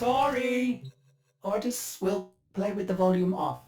Sorry. Artists will play with the volume off.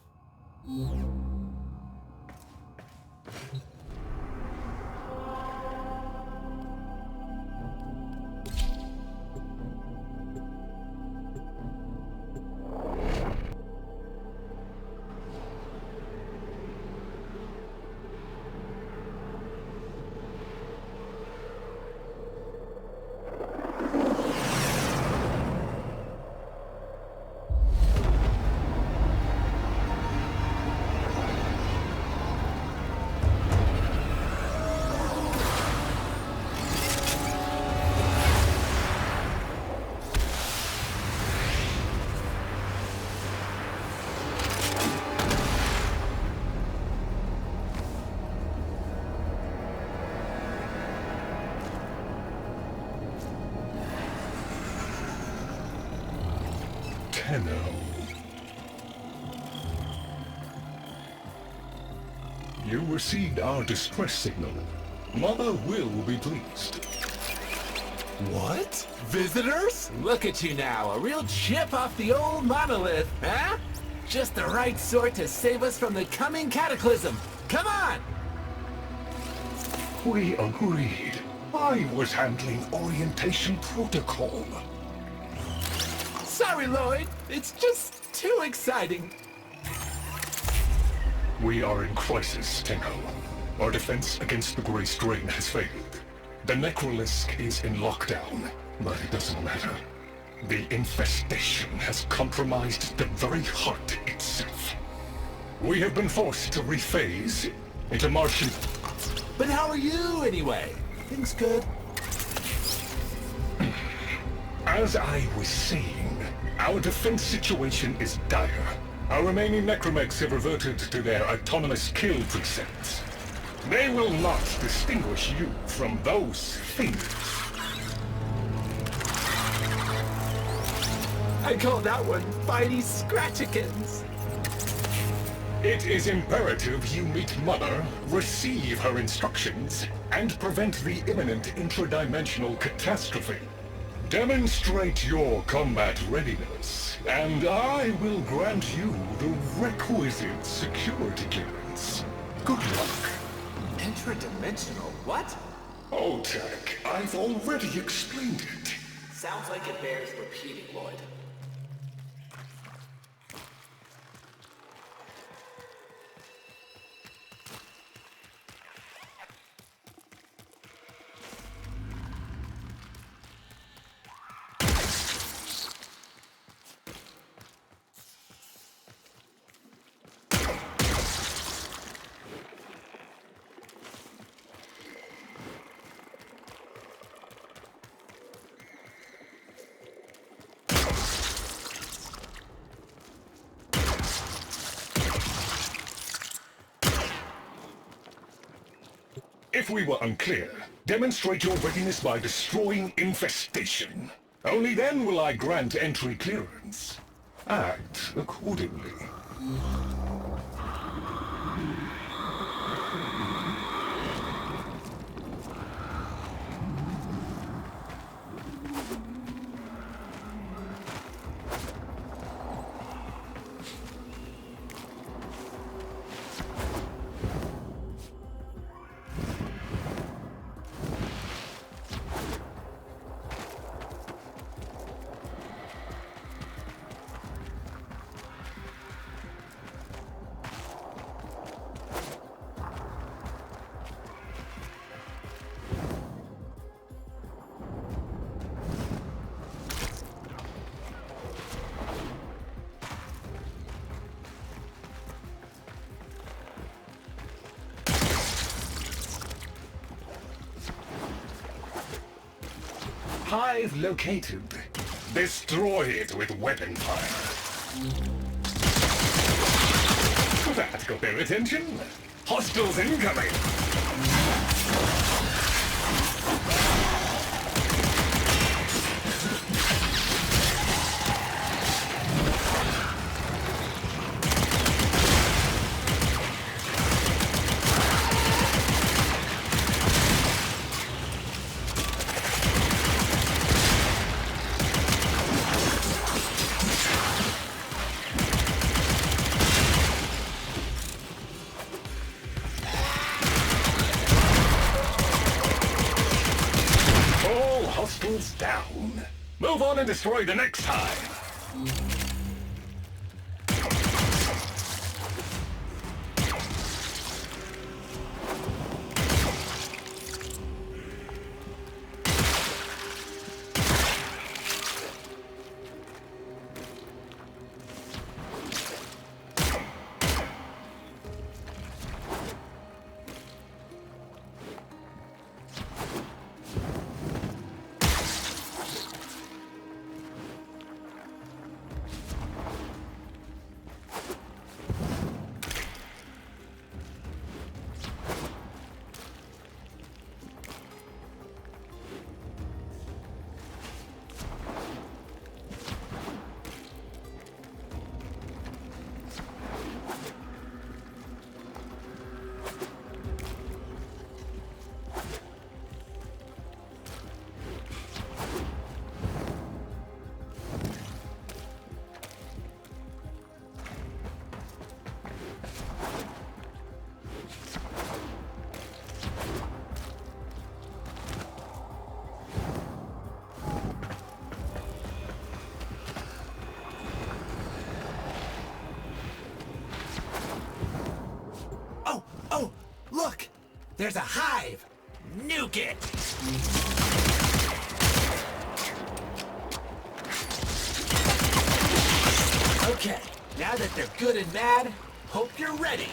You received our distress signal. Mother will be pleased. What? Visitors? Look at you now, a real chip off the old monolith, huh? Just the right sort to save us from the coming cataclysm. Come on! We agreed. I was handling orientation protocol. Sorry, Lloyd. It's just too exciting. We are in crisis, Tenno. Our defense against the Grey Strain has failed. The Necrolisk is in lockdown, but it doesn't matter. The infestation has compromised the very heart itself. We have been forced to rephase into Martian... But how are you, anyway? Things good? As I was saying, our defense situation is dire. Our remaining necromechs have reverted to their autonomous kill precepts. They will not distinguish you from those things. I call that one Spidey Scratchikins. It is imperative you meet Mother, receive her instructions, and prevent the imminent intradimensional catastrophe. Demonstrate your combat readiness, and I will grant you the requisite security clearance. Good luck. Intradimensional what? Oh, Tech, I've already explained it. Sounds like it bears repeating, Lloyd. If we were unclear, demonstrate your readiness by destroying infestation. Only then will I grant entry clearance. Act accordingly. Hive located. Destroy it with weapon fire. That got their attention. Hostiles incoming! shields down. Move on and destroy the next hive. Oh, look! There's a hive! Nuke it! Okay, now that they're good and mad, hope you're ready.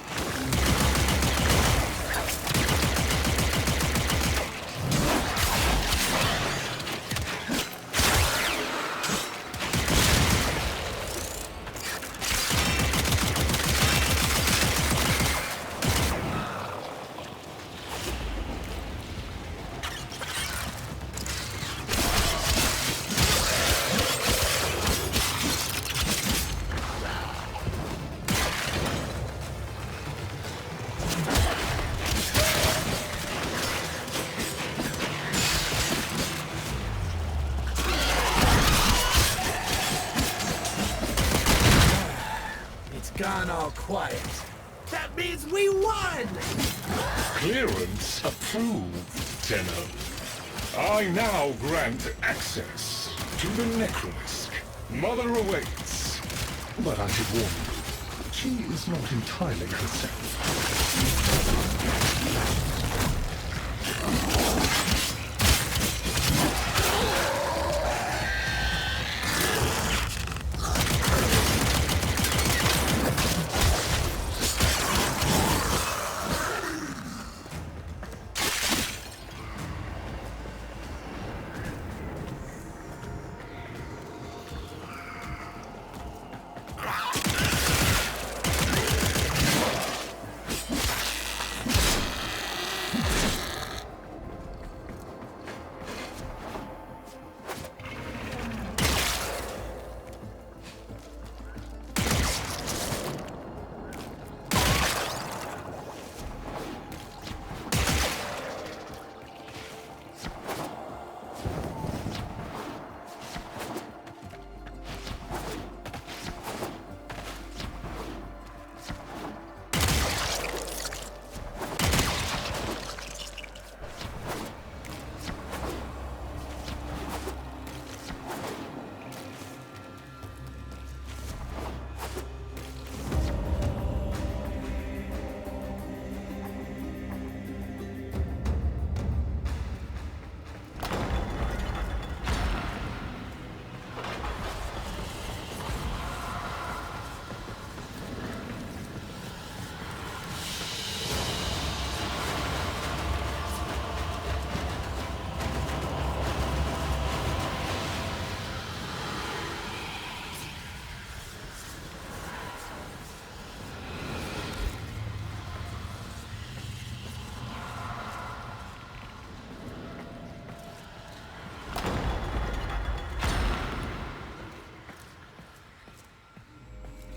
Gone all quiet. That means we won! Clearance approved, Tenno. I now grant access to the Necrolisc. Mother awaits. But I should warn you, she is not entirely herself.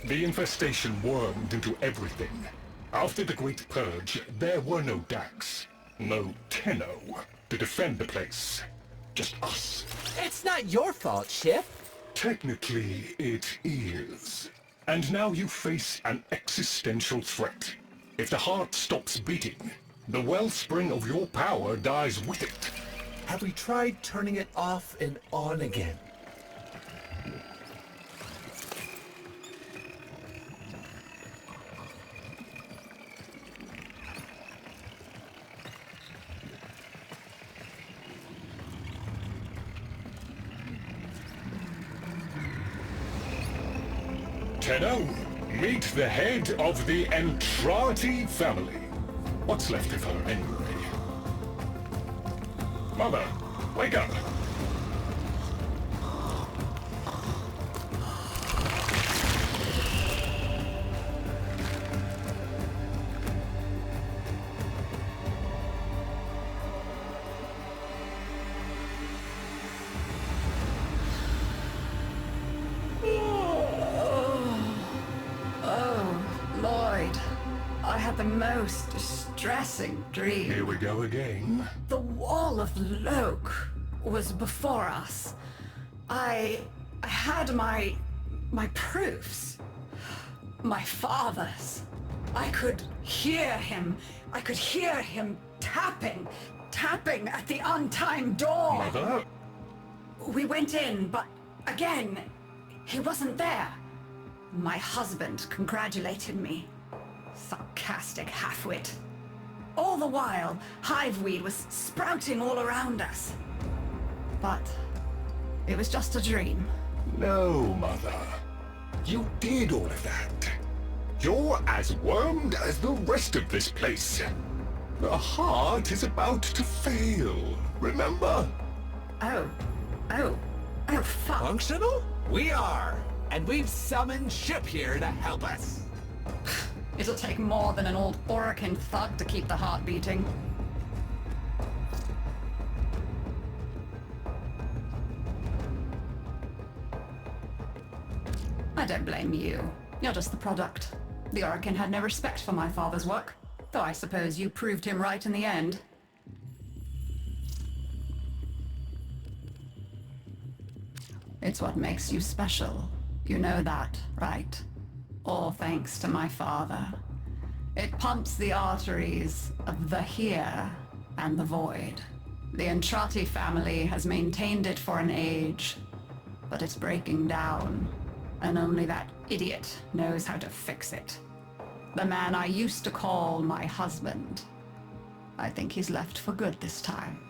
The infestation wormed into everything. After the Great Purge, there were no Dax, no Tenno to defend the place. Just us. It's not your fault, Ship. Technically, it is. And now you face an existential threat. If the heart stops beating, the wellspring of your power dies with it. Have we tried turning it off and on again? Tenno, meet the head of the Entrati family. What's left of her, anyway? Mother, wake up! I had the most distressing dream. Here we go again. The wall of Loke was before us. I had my proofs. My father's. I could hear him. I could hear him tapping at the untimed door. Mother? We went in, but again, he wasn't there. My husband congratulated me. Sarcastic halfwit. All the while, hiveweed was sprouting all around us. But it was just a dream. No, Mother. You did all of that. You're as wormed as the rest of this place. The heart is about to fail, remember? Oh, fuck. Functional? We are! And we've summoned Ship here to help us. It'll take more than an old Orokin thug to keep the heart beating. I don't blame you. You're just the product. The Orokin had no respect for my father's work, though I suppose you proved him right in the end. It's what makes you special. You know that, right? All thanks to my father. It pumps the arteries of the here and the void. The Entrati family has maintained it for an age, but it's breaking down, and only that idiot knows how to fix it. The man I used to call my husband. I think he's left for good this time.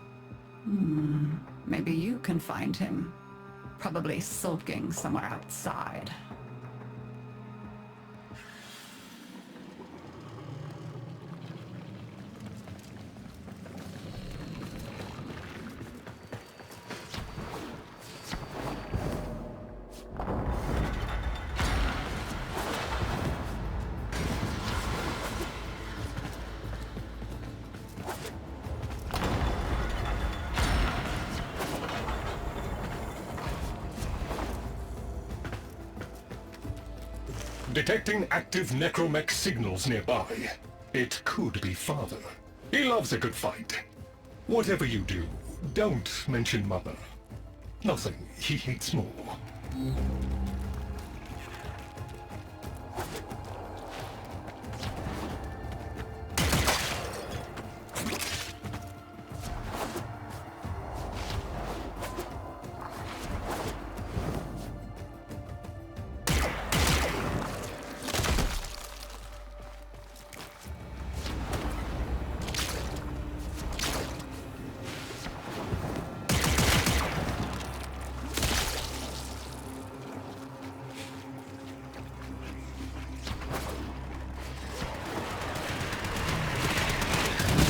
Maybe you can find him. Probably sulking somewhere outside. Detecting active necromech signals nearby. It could be Father. He loves a good fight. Whatever you do, don't mention Mother. Nothing he hates more.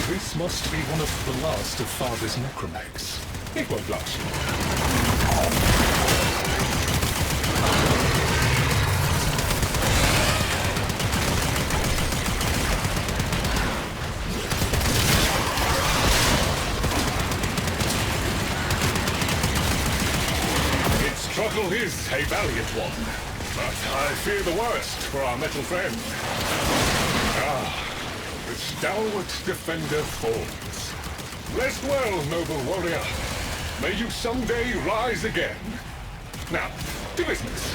This must be one of the last of Father's necromechs. It won't last long. Its struggle is a valiant one, but I fear the worst for our metal friend. The stalwart defender falls. Rest well, noble warrior. May you someday rise again. Now, to business.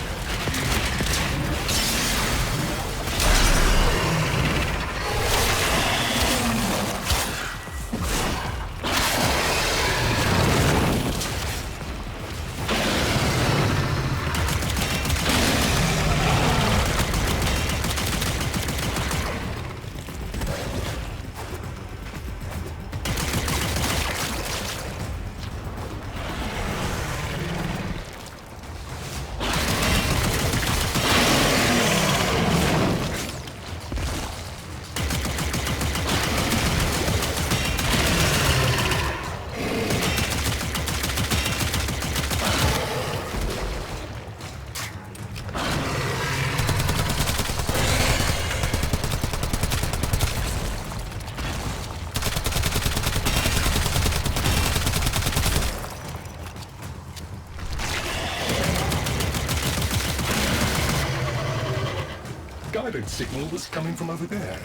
that signal was coming from over there.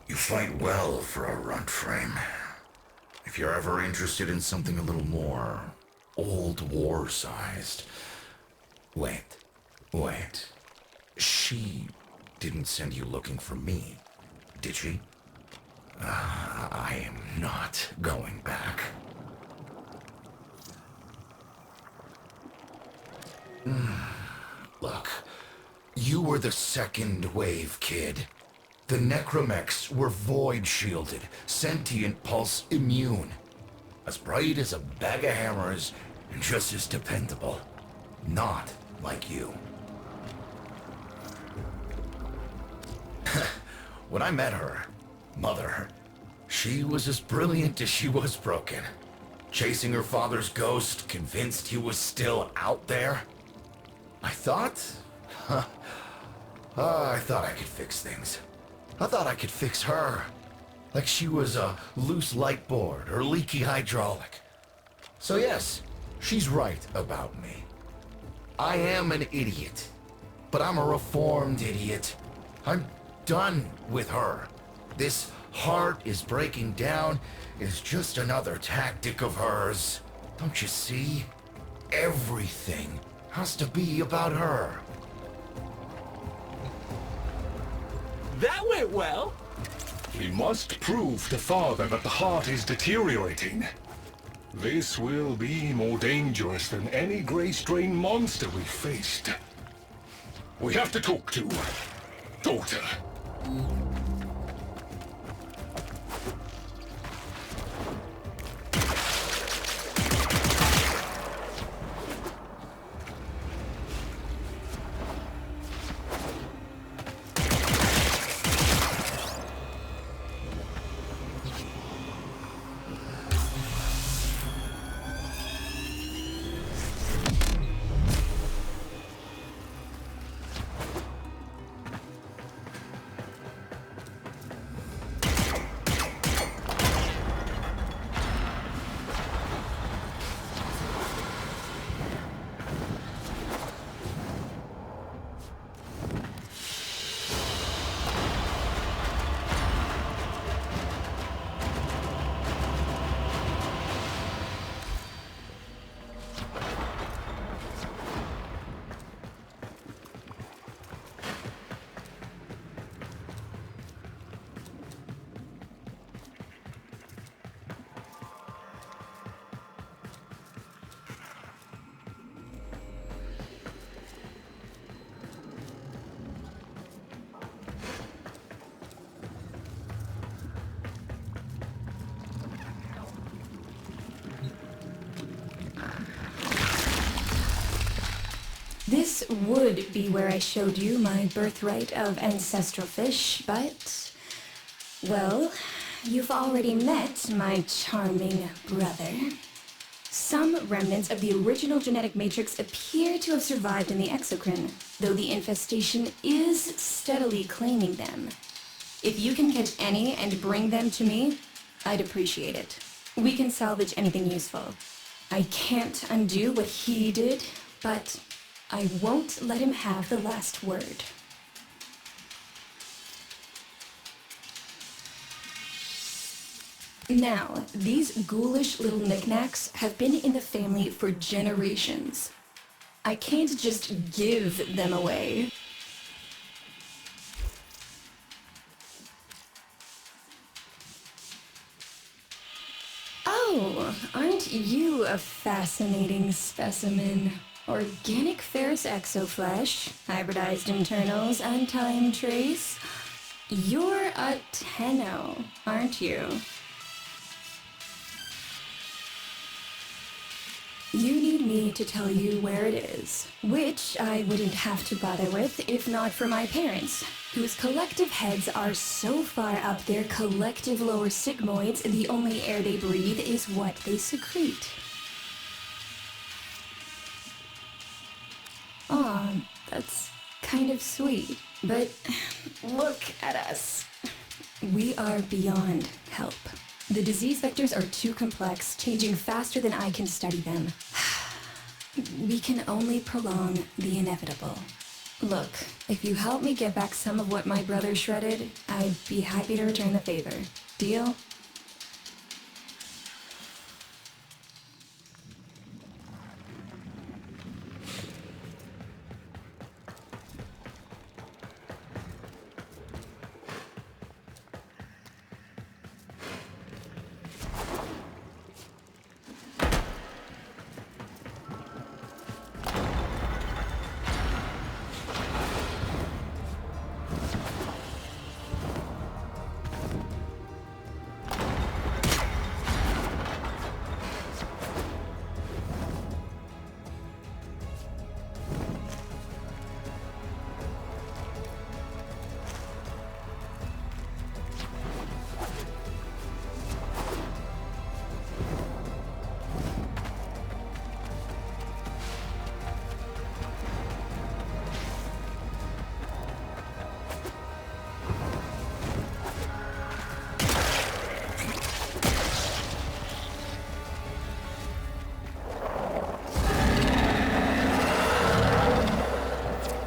You fight well for a runt frame. If you're ever interested in something a little more old war-sized... Wait. She didn't send you looking for me, did she? I am not going back. Look, you were the second wave, kid. The necromechs were void-shielded, sentient pulse immune. As bright as a bag of hammers, and just as dependable. Not like you. When I met her, Mother, she was as brilliant as she was broken. Chasing her father's ghost, convinced he was still out there. I thought I could fix things. I thought I could fix her. Like she was a loose light board or leaky hydraulic. So yes, she's right about me. I am an idiot. But I'm a reformed idiot. I'm done with her. This heart is breaking down is just another tactic of hers. Don't you see? Everything has to be about her. That went well. We must prove to Father that the heart is deteriorating. This will be more dangerous than any gray strain monster we've faced. We have to talk to Daughter. This would be where I showed you my birthright of ancestral fish, but... well, you've already met my charming brother. Some remnants of the original genetic matrix appear to have survived in the exocrine. though the infestation is steadily claiming them. If you can get any and bring them to me, I'd appreciate it. We can salvage anything useful. I can't undo what he did, but I won't let him have the last word. Now, these ghoulish little knickknacks have been in the family for generations. I can't just give them away. Oh, aren't you a fascinating specimen? Organic ferrous exoflesh, hybridized internals, and time trace. You're a Tenno, aren't you? You need me to tell you where it is, which I wouldn't have to bother with if not for my parents, whose collective heads are so far up their collective lower sigmoids the only air they breathe is what they secrete. Aw, that's kind of sweet, but look at us. We are beyond help. The disease vectors are too complex, changing faster than I can study them. We can only prolong the inevitable. Look, if you help me get back some of what my brother shredded, I'd be happy to return the favor. Deal?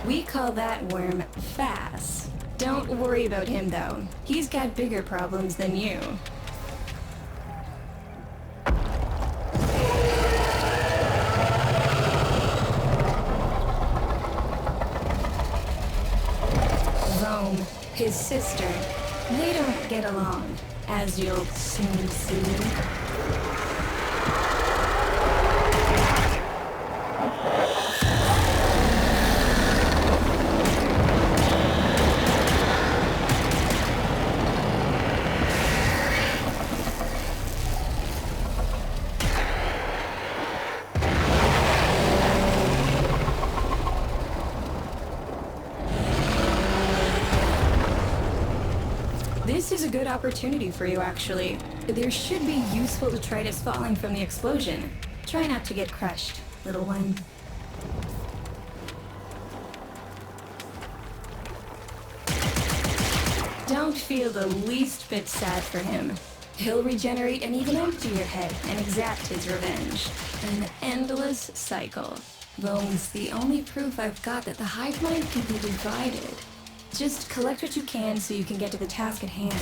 We call that worm Fass. Don't worry about him, though. He's got bigger problems than you. Rome, his sister, they don't get along, as you'll soon see. This is a good opportunity for you, actually. There should be useful detritus falling from the explosion. Try not to get crushed, little one. Don't feel the least bit sad for him. He'll regenerate an even emptier head and exact his revenge. An endless cycle. Rome's the only proof I've got that the hive mind can be divided. Just collect what you can so you can get to the task at hand.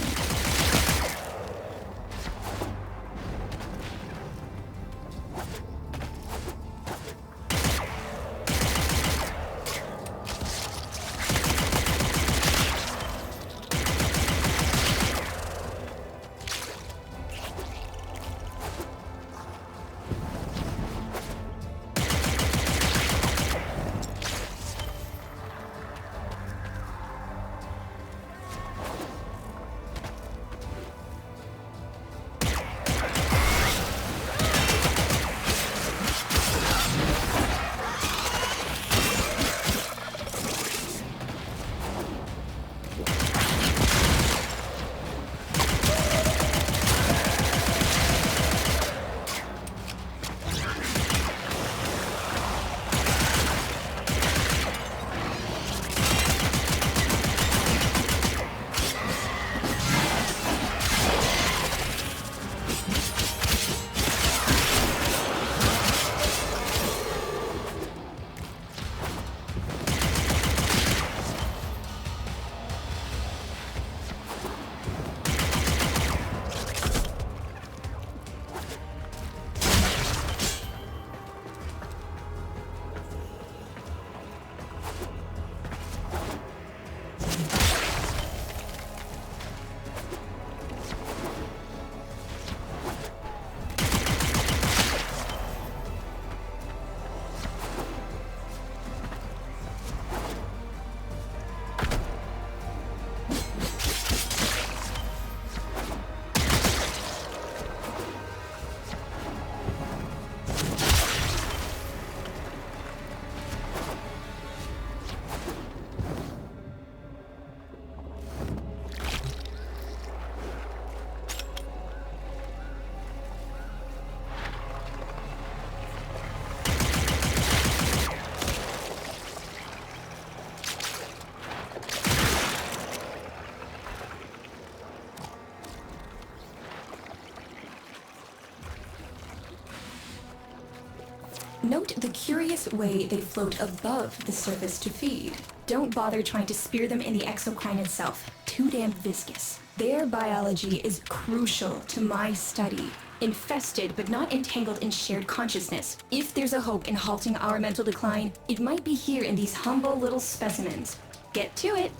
Note the curious way they float above the surface to feed. Don't bother trying to spear them in the exocrine itself. Too damn viscous. Their biology is crucial to my study. Infested but not entangled in shared consciousness. If there's a hope in halting our mental decline, it might be here in these humble little specimens. Get to it!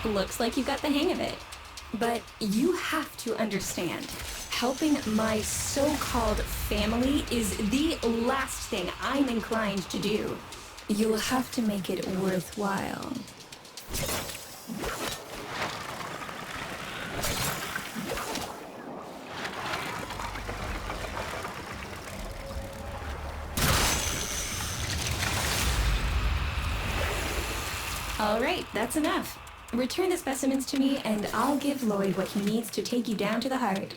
Looks like you got the hang of it. But you have to understand, helping my so-called family is the last thing I'm inclined to do. You'll have to make it worthwhile. All right, that's enough. Return the specimens to me, and I'll give Lloyd what he needs to take you down to the heart.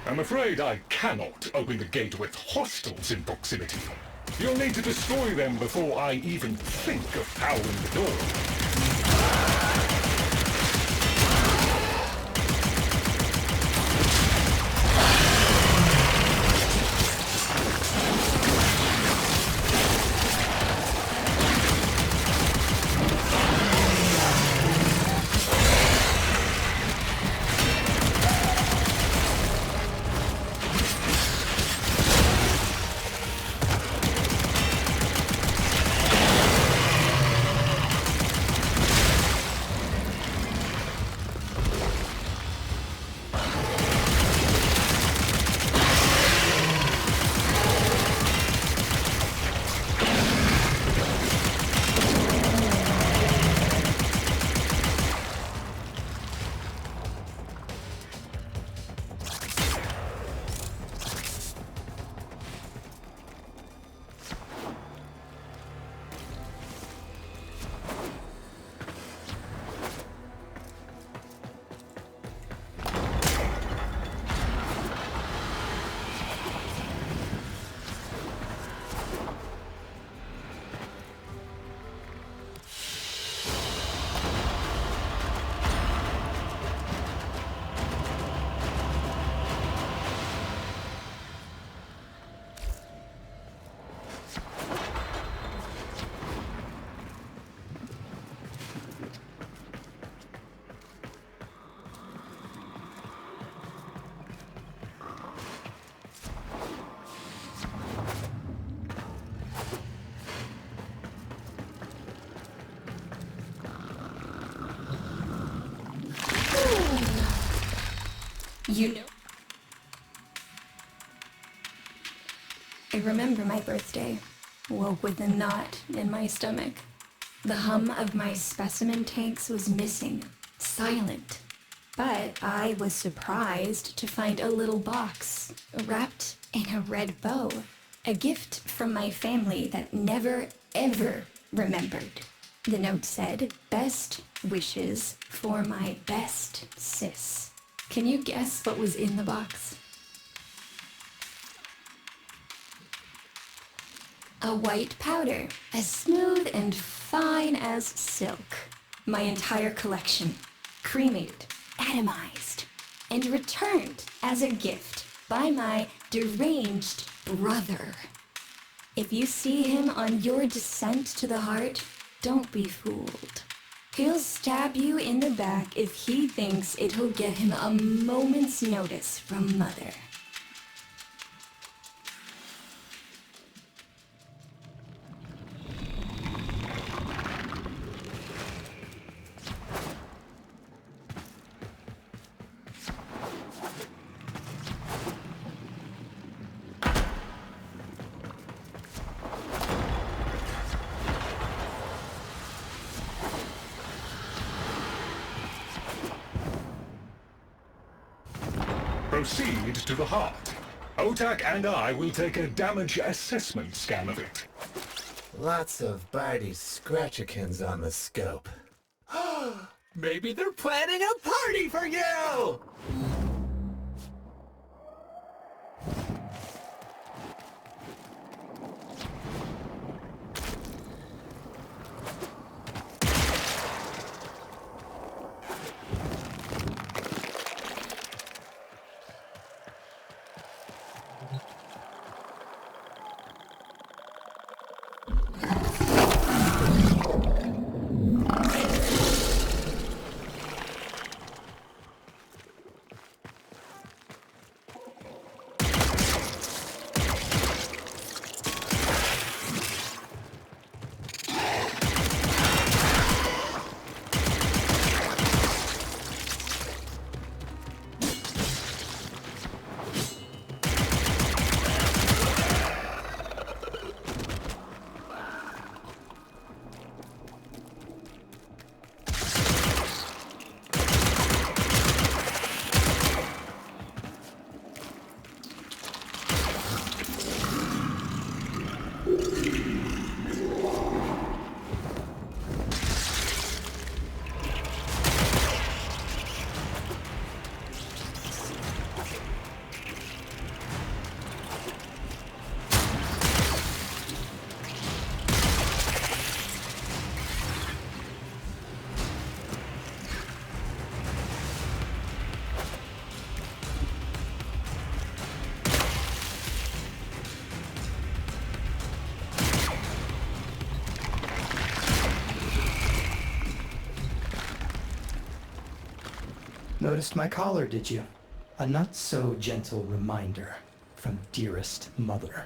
I'm afraid I cannot open the gate with hostiles in proximity. You'll need to destroy them before I even think of powering the door. You know, I remember my birthday. Woke with a knot in my stomach. The hum of my specimen tanks was missing, silent. But I was surprised to find a little box wrapped in a red bow. A gift from my family that never, ever remembered. The note said, "Best wishes for my best sis." Can you guess what was in the box? A white powder, as smooth and fine as silk. My entire collection, cremated, atomized, and returned as a gift by my deranged brother. If you see him on your descent to the heart, don't be fooled. He'll stab you in the back if he thinks it'll get him a moment's notice from Mother. Proceed to the heart. Otak and I will take a damage assessment scan of it. Lots of Barty Scratchikins on the scope. Maybe they're planning a party for you! Noticed my collar, did you? A not-so-gentle reminder from dearest mother.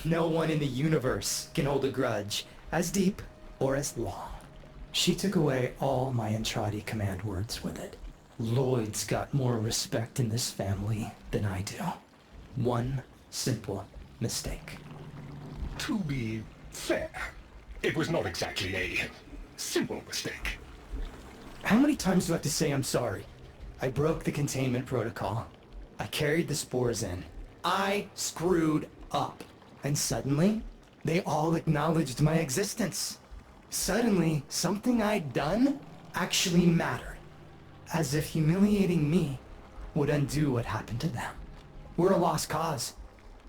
No one in the universe can hold a grudge as deep or as long. She took away all my Entradi command words with it. Lloyd's got more respect in this family than I do. One simple mistake. To be fair, it was not exactly a simple mistake. How many times do I have to say I'm sorry? I broke the containment protocol. I carried the spores in. I screwed up. And suddenly, they all acknowledged my existence. Suddenly, something I'd done actually mattered. As if humiliating me would undo what happened to them. We're a lost cause.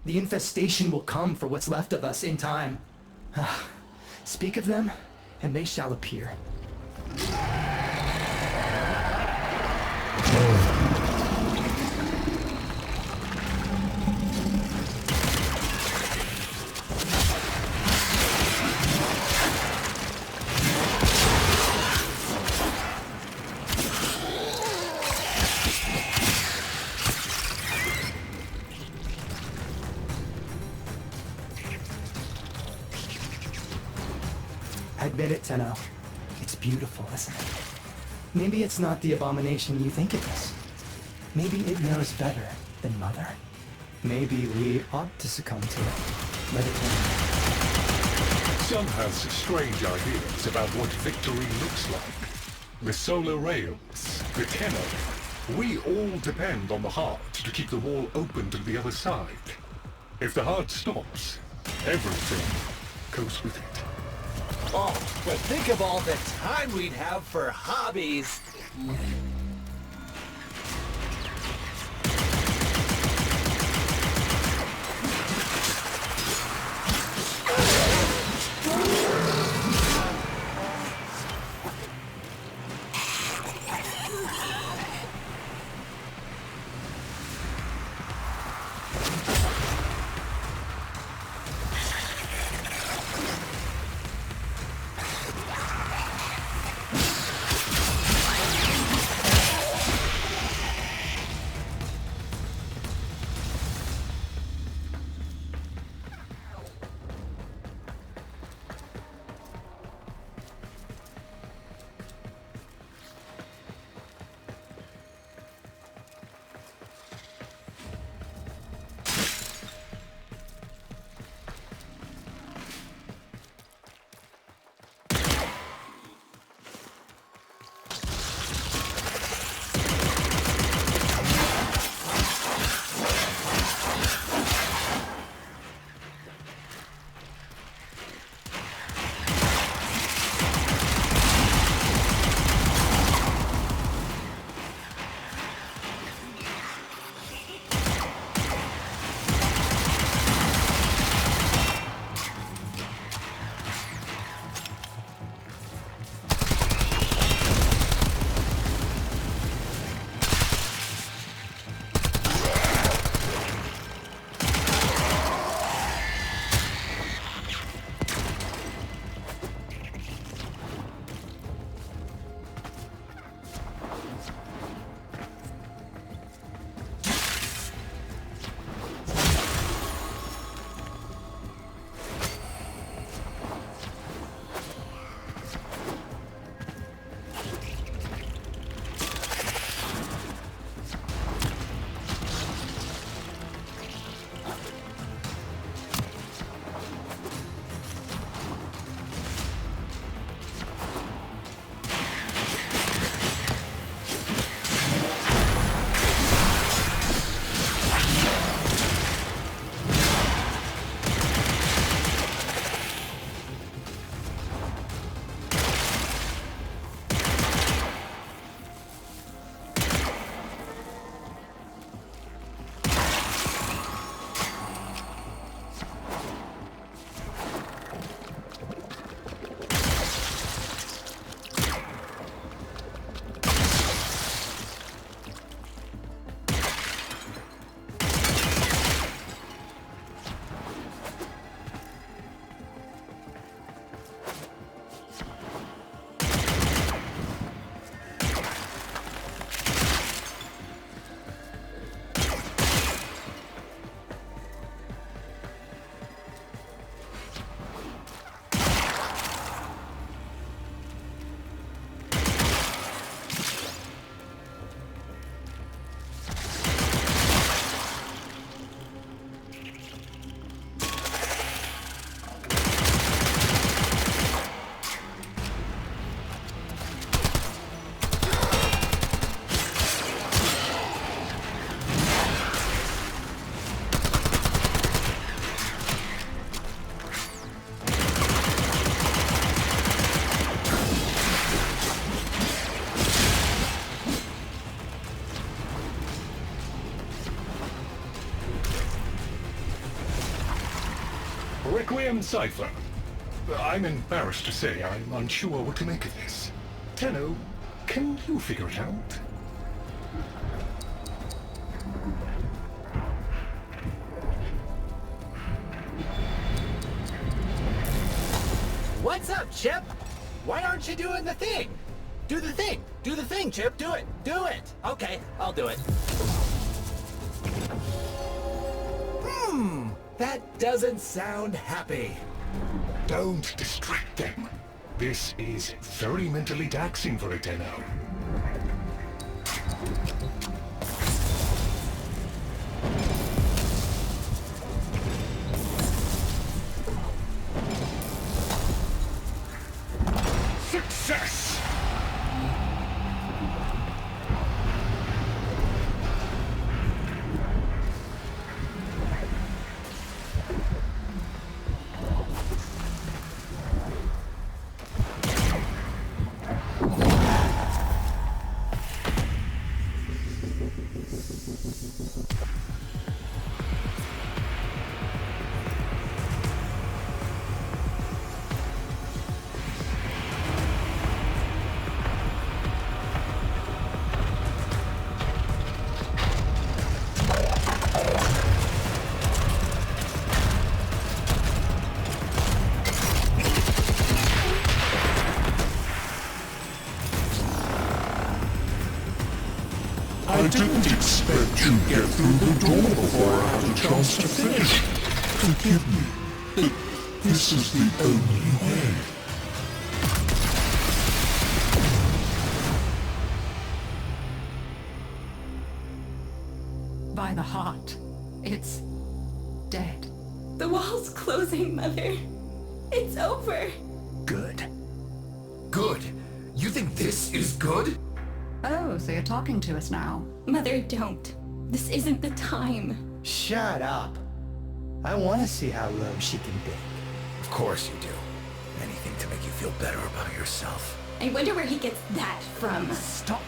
The infestation will come for what's left of us in time. Speak of them, and they shall appear. Admit it, Tenno. It's beautiful, isn't it? Maybe it's not the abomination you think it is. Maybe it knows better than Mother. Maybe we ought to succumb to it. Let it win. Sun has strange ideas about what victory looks like. The solar rails, the Tenno. We all depend on the heart to keep the wall open to the other side. If the heart stops, everything goes with it. Oh, but think of all the time we'd have for hobbies. am Cypher. I'm embarrassed to say I'm unsure what to make of this. Tenno, can you figure it out? What's up, Chip? Why aren't you doing the thing? Do the thing! Do the thing, Chip! Do it! Do it! Okay, I'll do it. That doesn't sound happy. Don't distract them. This is very mentally taxing for a Tenno. Success! I didn't expect to get through the door before I had a chance to finish. Forgive me, but this is the only way. By the heart, it's dead. The wall's closing, Mother. It's over. Good. Good? You think this is good? Oh, so you're talking to us now. Mother, don't. This isn't the time. Shut up. I want to see how low she can dig. Of course you do. Anything to make you feel better about yourself. I wonder where he gets that from. Stop.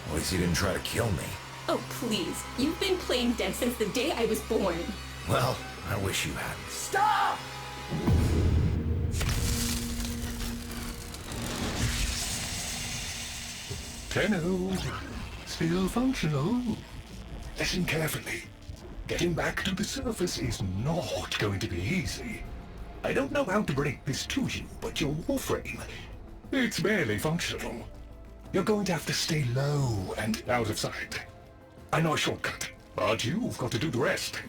At least you didn't try to kill me. Oh, please. You've been playing dead since the day I was born. Well, I wish you hadn't. Stop! Tenno, still functional. Listen carefully. Getting back to the surface is not going to be easy. I don't know how to break this to you, but your Warframe, it's barely functional. You're going to have to stay low and out of sight. I know a shortcut, but you've got to do the rest.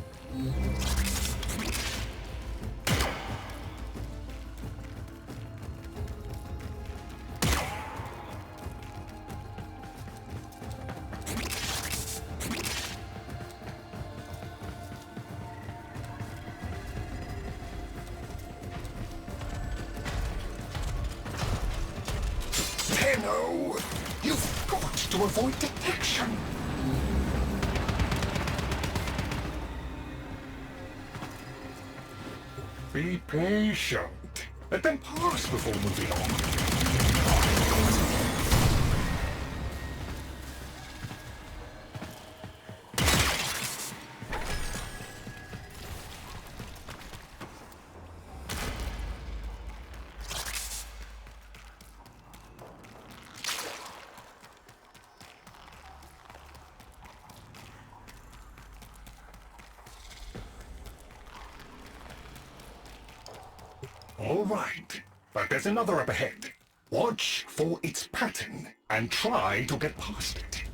Tenno, you've got to avoid detection. Be patient. Let them pass before moving on. All right, but there's another up ahead. Watch for its pattern and try to get past it.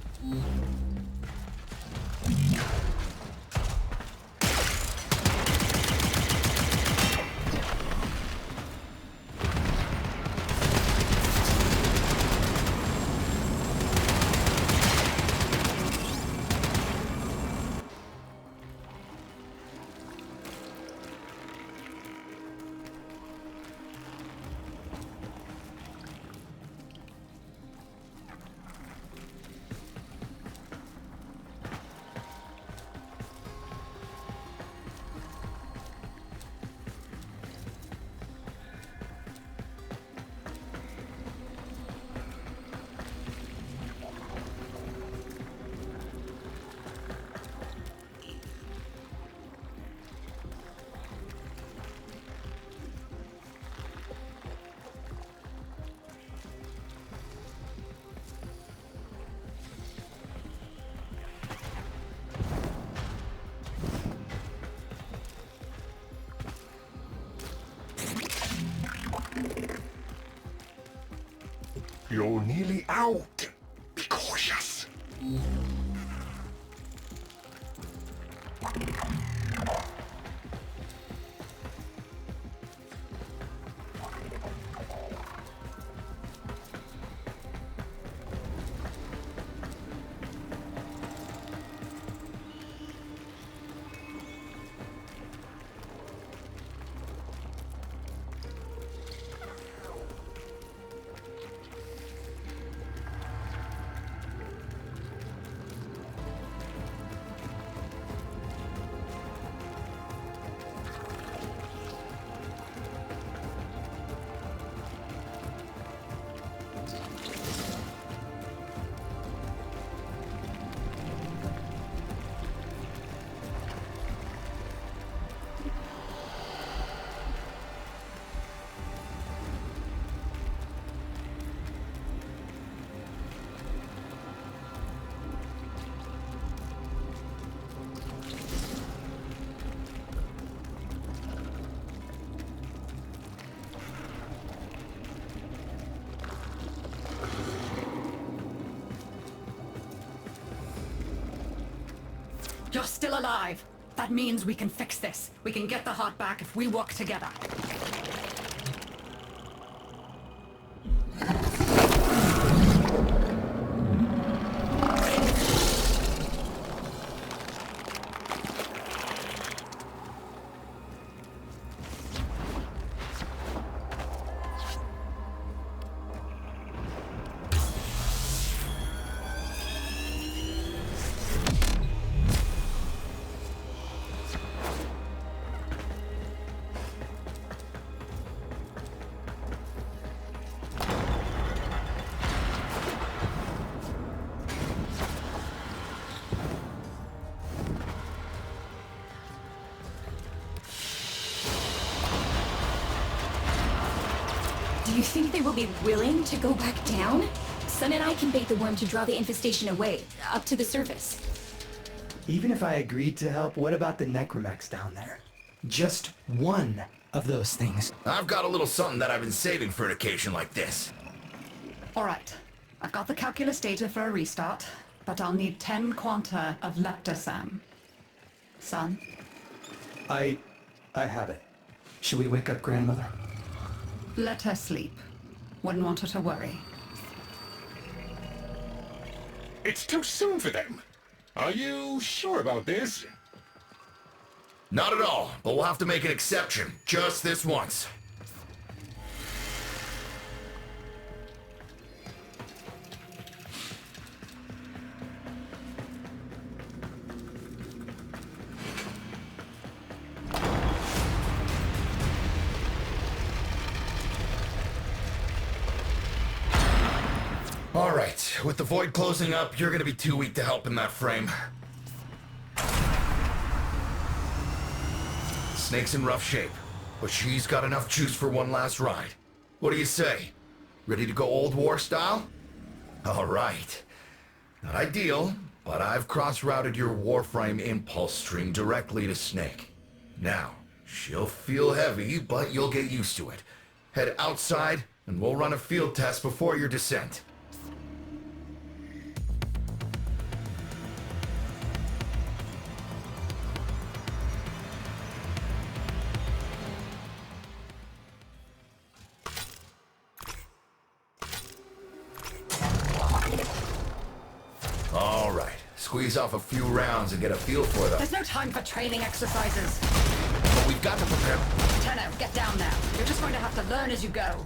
You're nearly out. Be cautious. You're still alive. That means we can fix this. We can get the heart back if we work together. Do you think they will be willing to go back down? Sun and I can bait the worm to draw the infestation away, up to the surface. Even if I agreed to help, what about the necromechs down there? Just one of those things. I've got a little something that I've been saving for an occasion like this. All right. I've got the calculus data for a restart, but I'll need 10 quanta of leptosam. Son? I have it. Should we wake up grandmother? Let her sleep. Wouldn't want her to worry. It's too soon for them. Are you sure about this? Not at all, but we'll have to make an exception. Just this once. All right, with the void closing up, you're gonna be too weak to help in that frame. Snake's in rough shape, but she's got enough juice for one last ride. What do you say? Ready to go old war style? All right. Not ideal, but I've cross-routed your Warframe impulse stream directly to Snake. Now, she'll feel heavy, but you'll get used to it. Head outside, and we'll run a field test before your descent. All right, squeeze off a few rounds and get a feel for them. There's no time for training exercises. But we've got to prepare. Tenno, get down now. You're just going to have to learn as you go.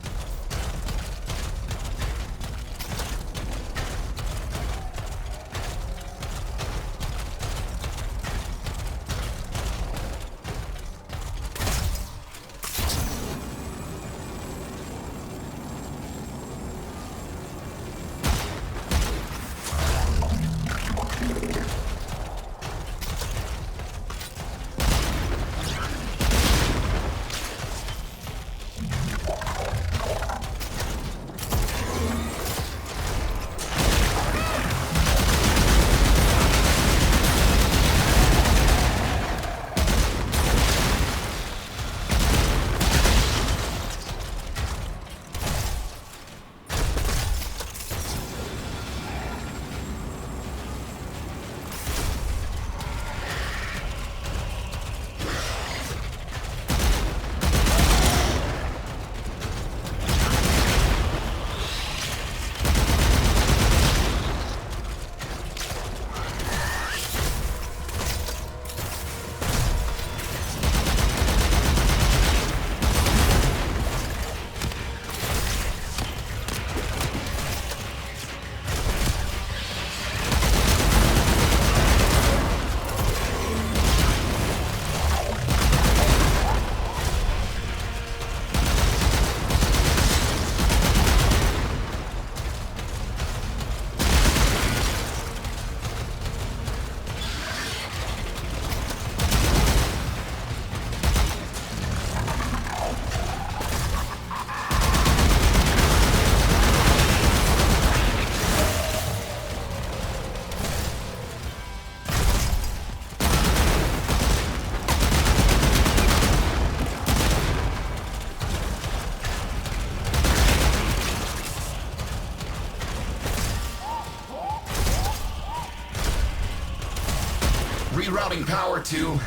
rerouting power to...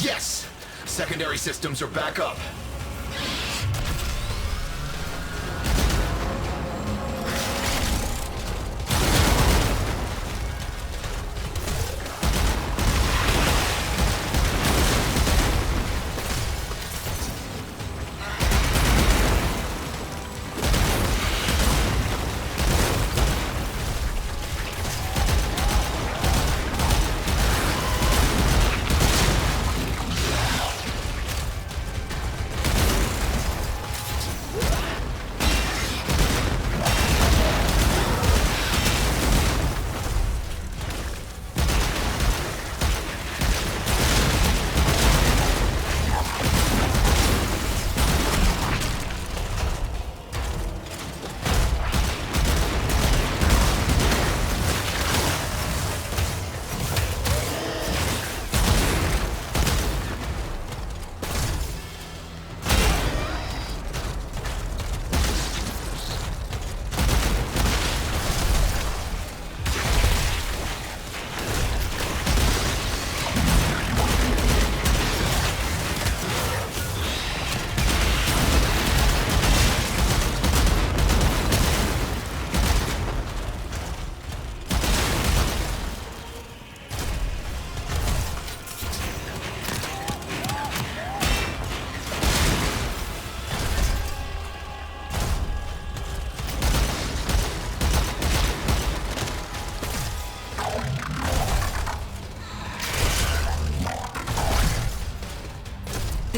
Yes! Secondary systems are back up.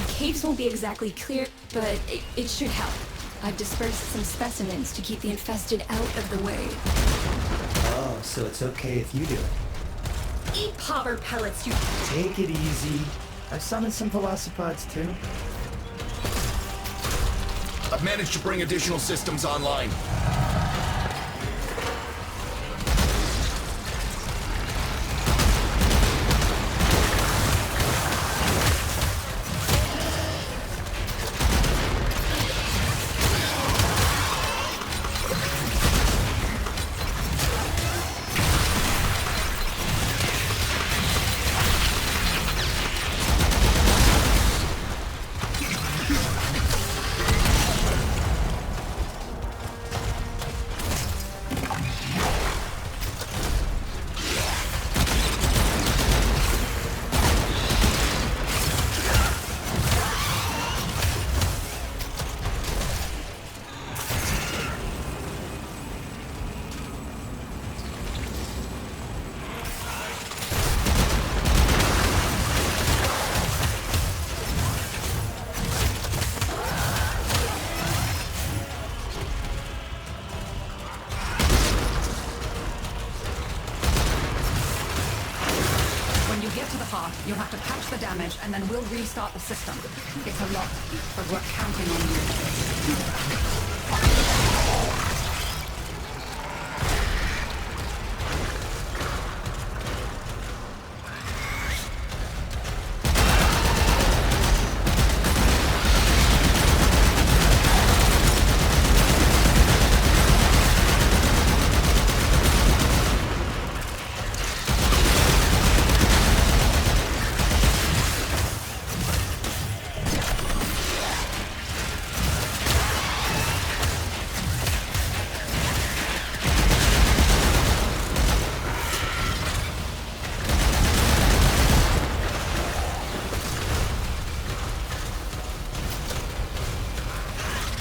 Caves won't be exactly clear, but it should help. I've dispersed some specimens to keep the infested out of the way. Oh, so it's okay if you do it. Eat popper pellets, you... Take it easy. I've summoned some velocipods too. I've managed to bring additional systems online. You'll have to patch the damage, and then we'll restart the system. It's a lot, but we're counting on you.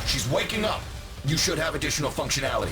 She's waking up. You should have additional functionality.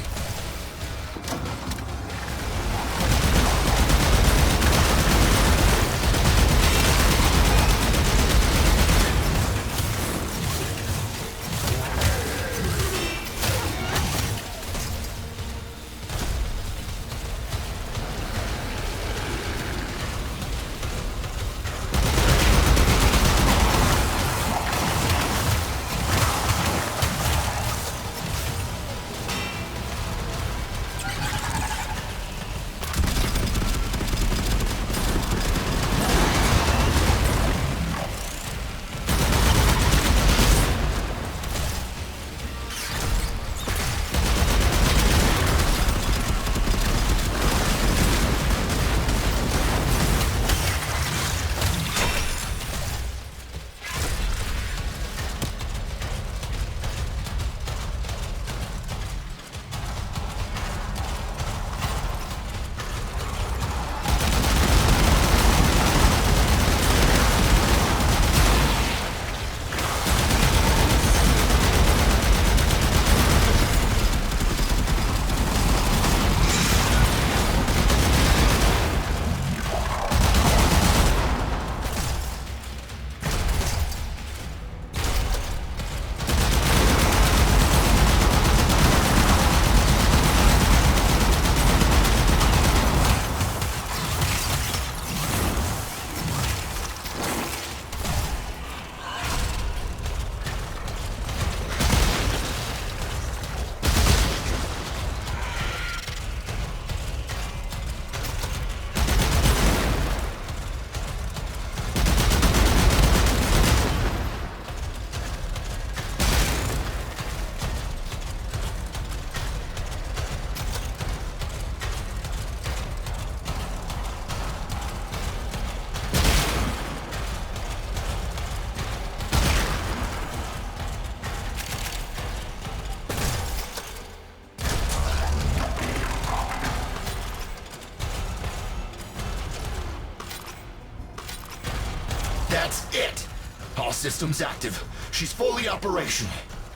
That's it! All systems active. She's fully operational.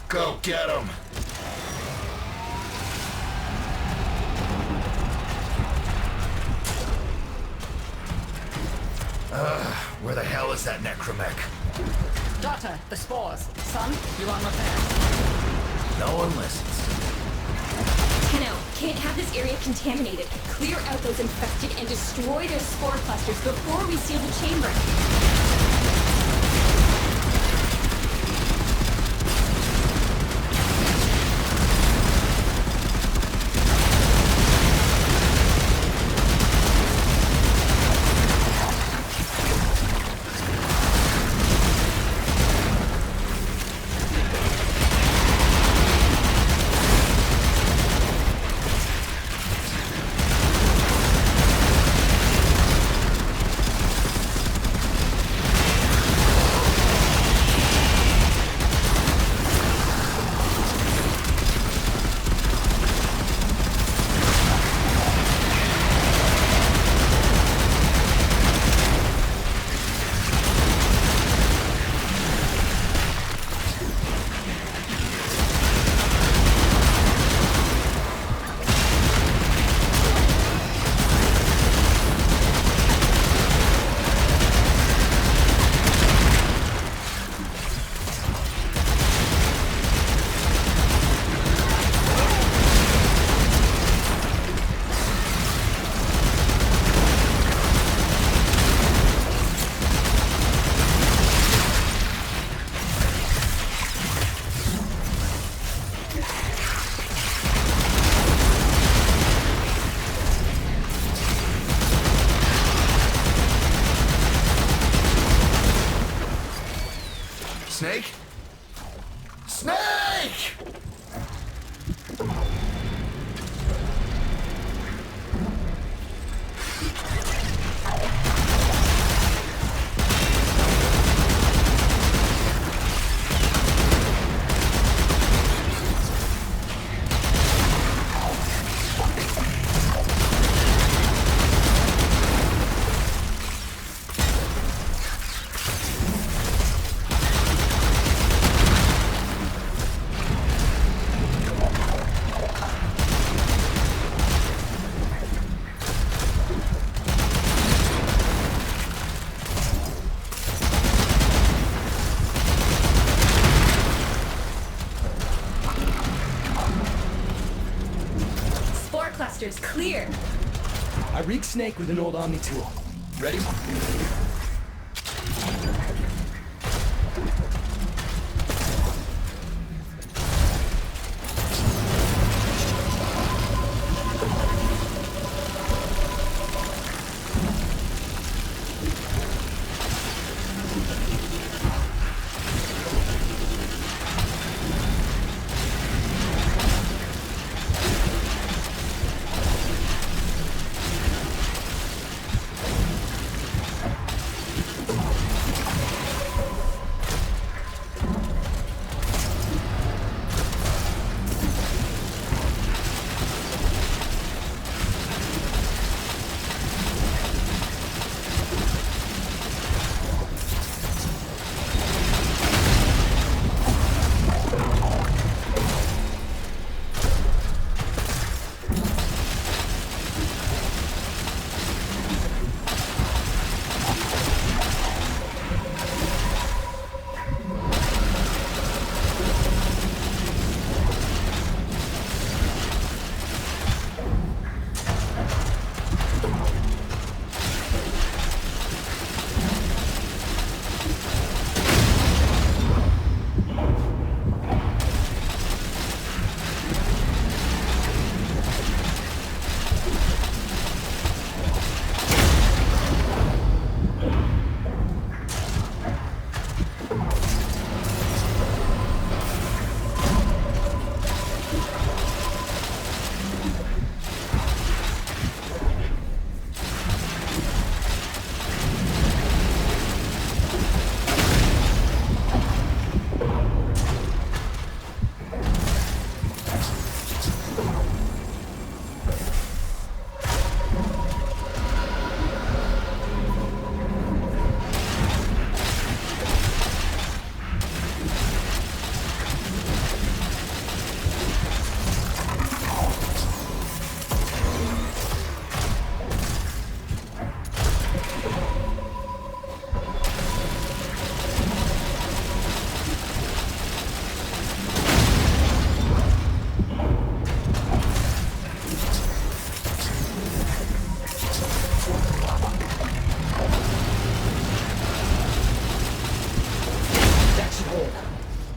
Go get him! Where the hell is that necromech? Daughter, the spores. Son, you on repair. No one listens. Tenno, can't have this area contaminated. Clear out those infected and destroy their spore clusters before we seal the chamber. Snake? Snake! Clusters clear. I rigged Snake with an old Omni tool. Ready?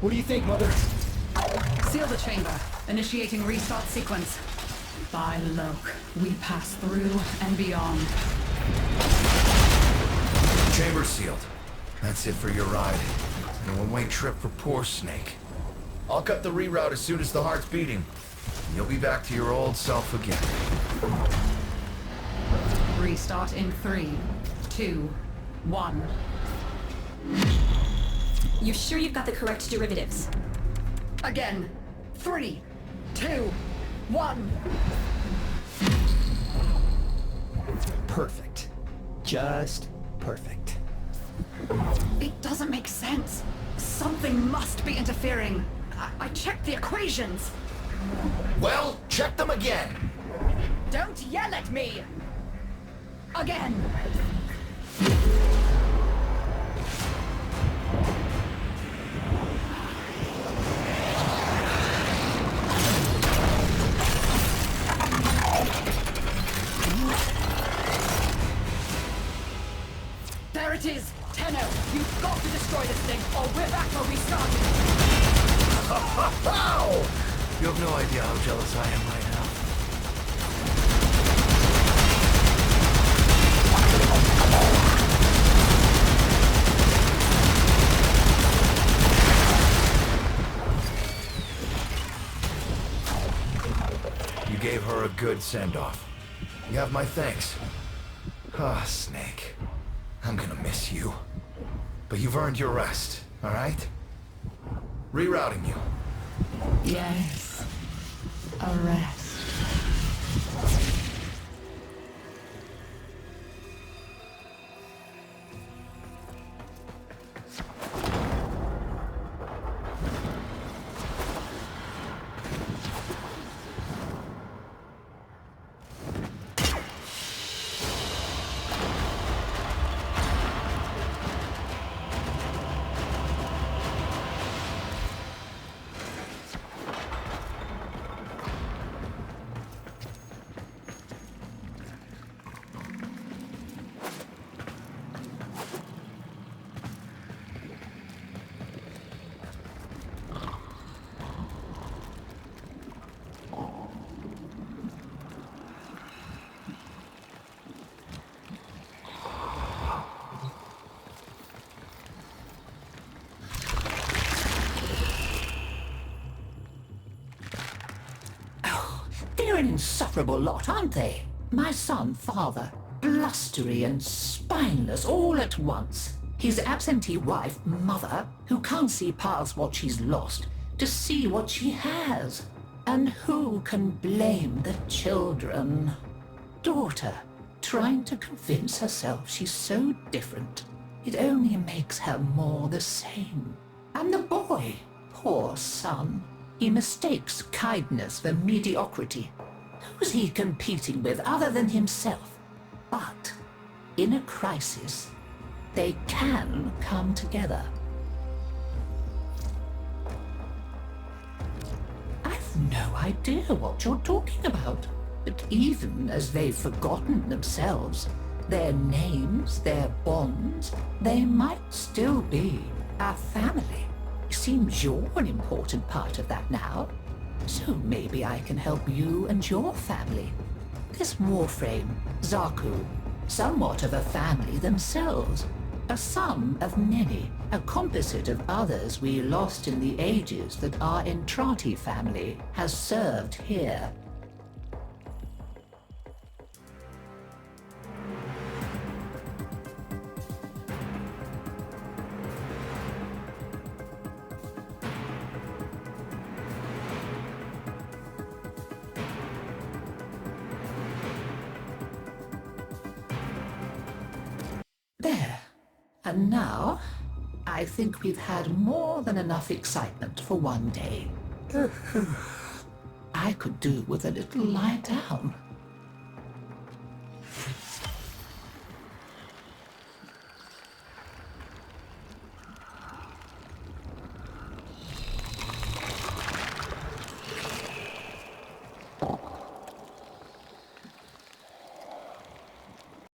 What do you think, Mother? Seal the chamber. Initiating restart sequence. By Loke, we pass through and beyond. Chamber sealed. That's it for your ride. A one-way trip for poor Snake. I'll cut the reroute as soon as the heart's beating. You'll be back to your old self again. Restart in 3, 2, 1. You sure you've got the correct derivatives? Again. 3, 2, 1. Perfect. Just perfect. It doesn't make sense. Something must be interfering. I checked the equations. Well, check them again. Don't yell at me! Again! There it is! Tenno, you've got to destroy this thing, or we're back where we started! Ow! You have no idea how jealous I am right now. You gave her a good send-off. You have my thanks. Ah, Snake. I'm gonna miss you. But you've earned your rest, all right? Rerouting you. Yes. A rest. They're an insufferable lot, aren't they? My son, father, blustery and spineless all at once. His absentee wife, mother, who can't see past what she's lost to see what she has. And who can blame the children? Daughter, trying to convince herself she's so different. It only makes her more the same. And the boy, poor son. He mistakes kindness for mediocrity. Who's he competing with other than himself? But in a crisis, they can come together. I've no idea what you're talking about. But even as they've forgotten themselves, their names, their bonds, they might still be our family. Seems you're an important part of that now. So maybe I can help you and your family. This Warframe, Zaku, somewhat of a family themselves. A sum of many, a composite of others we lost in the ages that our Entrati family has served here. There. And now, I think we've had more than enough excitement for one day. I could do with a little lie down.